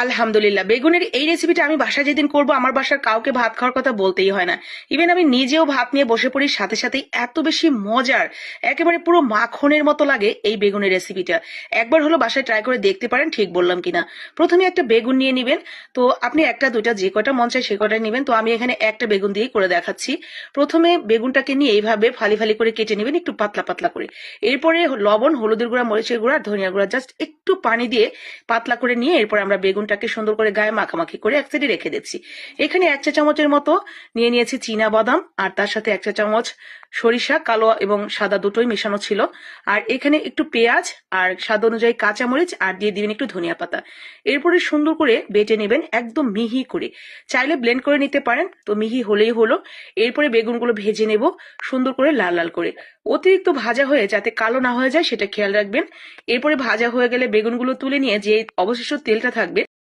আলহামদুলিল্লাহ, বেগুনের এই রেসিপিটা আমি বাসায় যেদিন করব আমার বাসার কাউকে ভাত খাওয়ার কথা বলতেই হয় না। ইভেন আমি নিজেও ভাত নিয়ে বসে পড়ি, সাথে সাথেই এত বেশি মজার, একেবারে পুরো মাখনের মতো লাগে এই বেগুনের রেসিপিটা। একবার হলো বাসায় ট্রাই করে দেখতে পারেন ঠিক বললাম কিনা। প্রথমে একটা বেগুন নিয়ে নিবেন। তো আপনি একটা দুইটা যে কয়টা মন চায় সে কয়টাই নিবেন। তো আমি এখানে একটা বেগুন দিয়েই করে দেখাচ্ছি। প্রথমে বেগুনটাকে নিয়ে এইভাবে ফালি ফালি করে কেটে নেবেন, একটু পাতলা পাতলা করে। এরপরে লবণ, হলুদের গুঁড়া, মরিচের গুঁড়া, ধনিয়া গুঁড়া জাস্ট একটু পানি দিয়ে পাতলা করে নিয়ে এরপর আমরা বেগুনটাকে সুন্দর করে গায়ে মাখামাখি করে এক সাইডে রেখে দিচ্ছি। এখানে 1 চা চামচের মতো নিয়ে নিয়েছি চীনা বাদাম, আর তার সাথে 1 চা চামচ সরিষা, কালো এবং সাদা দুটোই মেশানো ছিল। আর এখানে একটু পেঁয়াজ আর স্বাদ অনুযায়ী কাঁচামরিচ, আর দিয়ে দিবেন একটু ধনিয়া পাতা। এরপরে সুন্দর করে বেটে নেবেন একদম মিহি করে। চাইলে ব্লেন্ড করে নিতে পারেন, তো মিহি হলেই হলো। এরপরে বেগুনগুলো ভেজে নেব সুন্দর করে লাল লাল করে। অতিরিক্ত ভাজা হয়ে যাতে কালো না হয়ে যায় সেটা খেয়াল রাখবেন। এরপরে ভাজা হয়ে গেলে বেগুনগুলো তুলে নিয়ে যে অবশিষ্ট তেলটা থাকবে